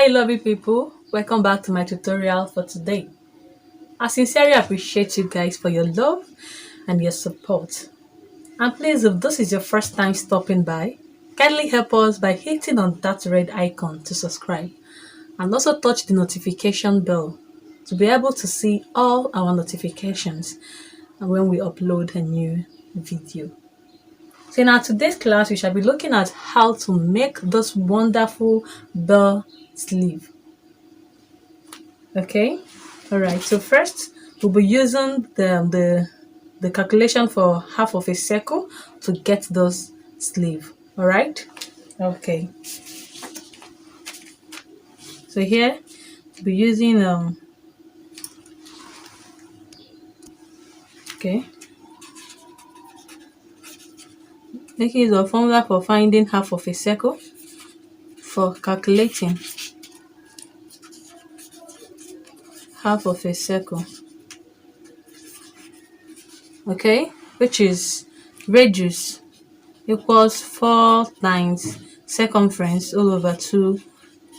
Hi lovely people, welcome back to my tutorial for today. I sincerely appreciate you guys for your love and your support. And please, if this is your first time stopping by, kindly help us by hitting on that red icon to subscribe and also touch the notification bell to be able to see all our notifications when we upload a new video. So in our today's class, we shall be looking at how to make this wonderful bell sleeve. Okay, all right. So first, we'll be using the calculation for half of a circle to get this sleeve. All right. Okay. So here, we'll be using okay, making use of formula for finding half of a circle for calculating half of a circle. Okay, which is radius equals 4 times circumference all over 2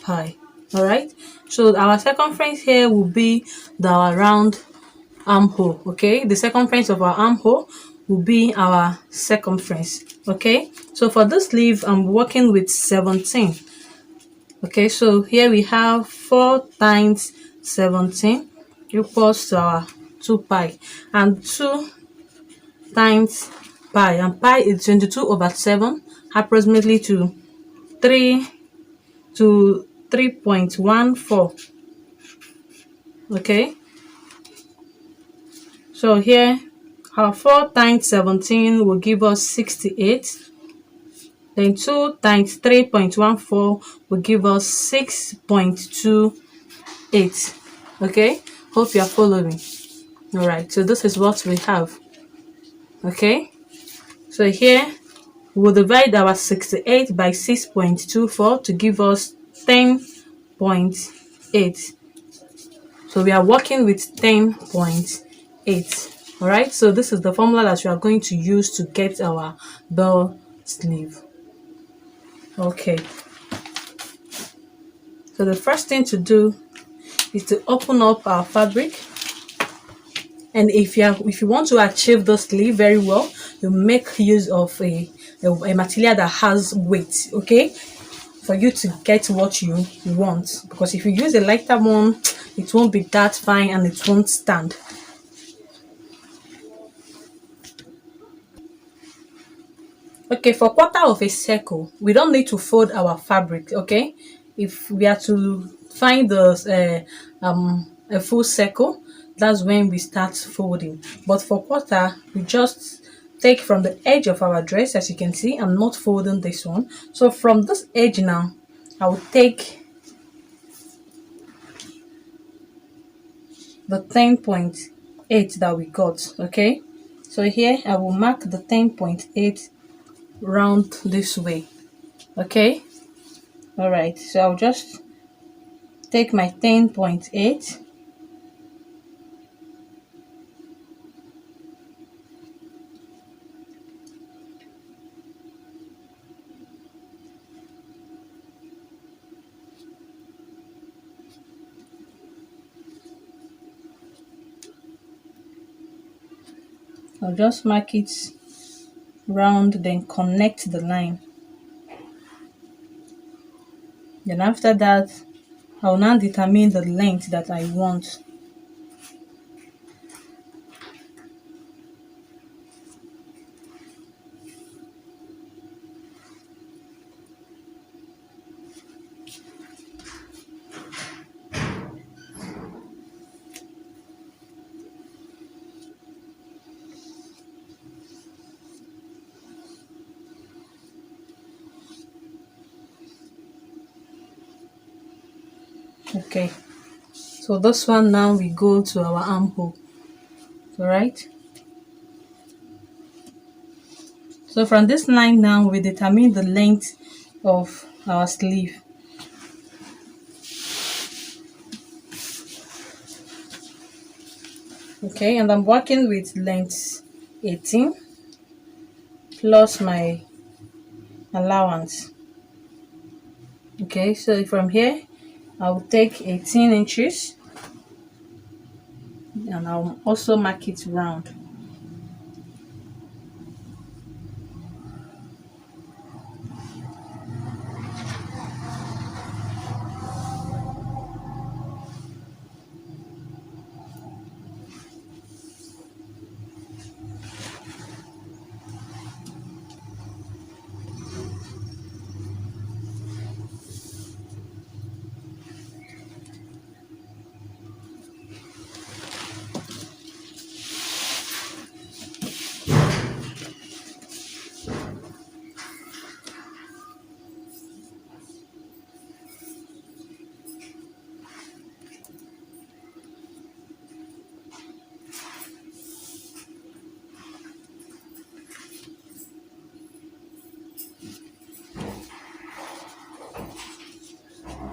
pi. All right, so our circumference here will be our round armhole. Okay, the circumference of our armhole will be our circumference. Okay, so for this sleeve I'm working with 17. Okay, so here we have 4 times 17 equals to our 2 pi, and 2 times pi, and pi is 22 over 7, approximately to 3.14. Okay, so here our 4 times 17 will give us 68, then 2 times 3.14 will give us 6.28. Okay, hope you are following. All right, so this is what we have. Okay, so here we'll divide our 68 by 6.24 to give us 10.8. So we are working with 10.8. All right, so this is the formula that we are going to use to get our bell sleeve. Okay, so the first thing to do is to open up our fabric, and if you want to achieve the sleeve very well, you make use of a material that has weight. Okay, for you to get what you want, because if you use a lighter one, it won't be that fine and it won't stand. Okay, for quarter of a circle, we don't need to fold our fabric. Okay, if we are to find a full circle, that's when we start folding. But for quarter, we just take from the edge of our dress. As you can see, I'm not folding this one. So from this edge now, I will take the 10.8 that we got. Okay, so here I will mark the 10.8 round this way. Okay, all right, so I'll just take my 10.8 . I'll just mark it round, then connect the line. Then after that, I'll now determine the length that I want. Okay, so this one now we go to our armhole. All right, so from this line now we determine the length of our sleeve. Okay, and I'm working with length 18 plus my allowance. Okay, so from here I'll take 18 inches and I'll also mark it round.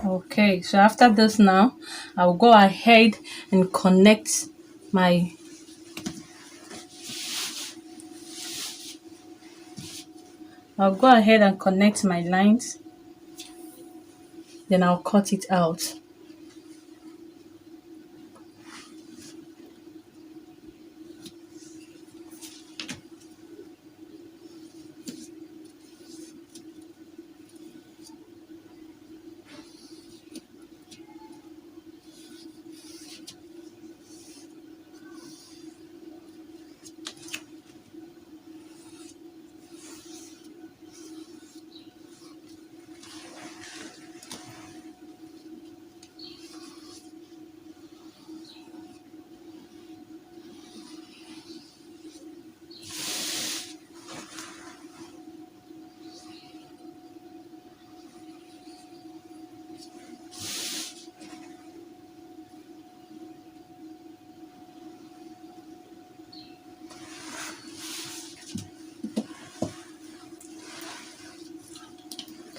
Okay, so after this now, I'll go ahead and connect my I'll go ahead and connect my lines, then I'll cut it out.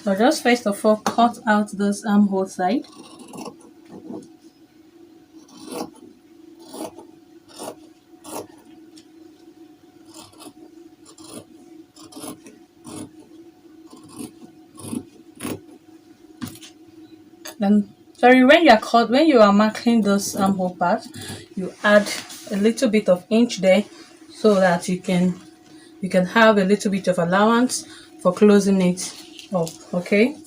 So just first of all cut out this armhole side. Then sorry, when you are marking this armhole part, you add a little bit of inch there so that you can have a little bit of allowance for closing it up. Okay.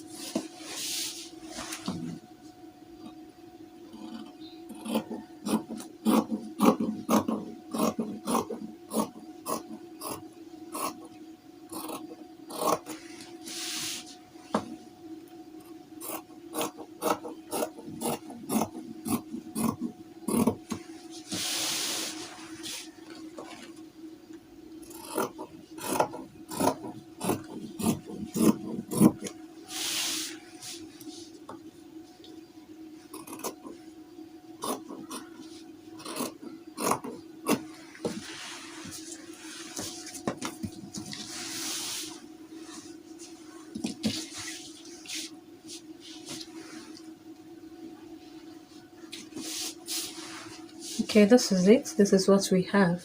Okay, this is it. This is what we have.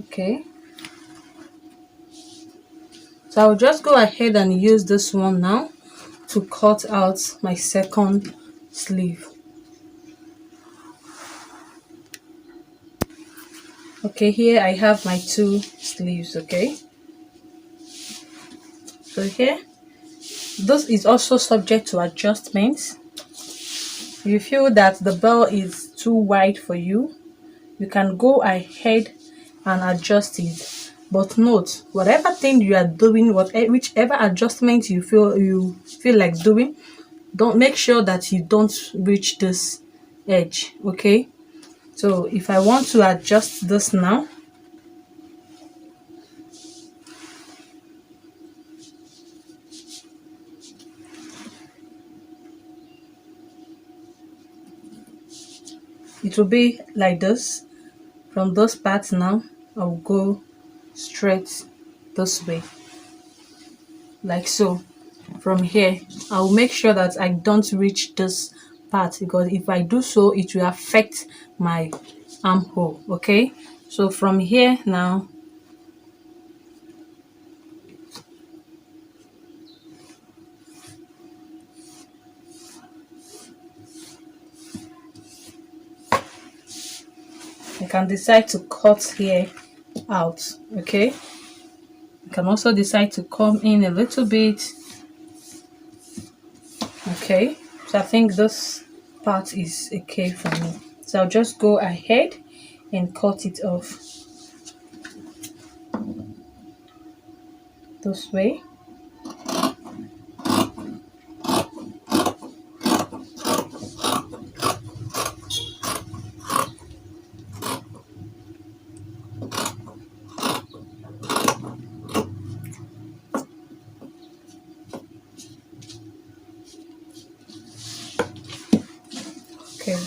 Okay. So I'll just go ahead and use this one now to cut out my second sleeve. Okay, here I have my two sleeves. Okay, so here this is also subject to adjustments. If you feel that the bell is too wide for you, you can go ahead and adjust it. But note, whatever thing you are doing, whichever adjustment you feel like doing, don't make sure that you don't reach this edge. Okay, so if I want to adjust this now, it will be like this. From this part now, I'll go straight this way, like so. From here, I'll make sure that I don't reach this part, because if I do so, it will affect my armhole. Okay, so from here now, You can decide to cut here out, okay? You can also decide to come in a little bit, okay? So I think this part is okay for me. So I'll just go ahead and cut it off this way. Okay.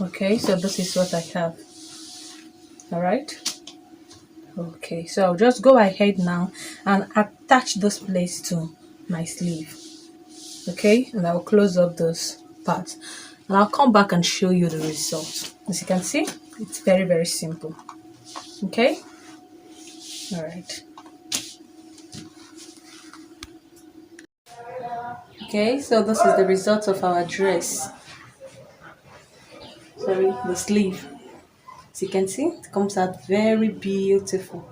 Okay, so this is what I have. All right. Okay, so I'll just go ahead now and attach this place to my sleeve. Okay, and I'll close up this part. And I'll come back and show you the result. As you can see, it's very, very simple. Okay, all right. Okay, so this is the result of our dress. Sorry, the sleeve. As you can see, it comes out very beautiful.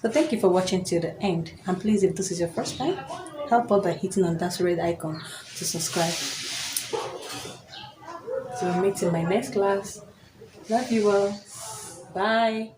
So thank you for watching till the end. And please, if this is your first time, help out by hitting on that red icon to subscribe. So we'll meet in my next class. Love you all. Bye.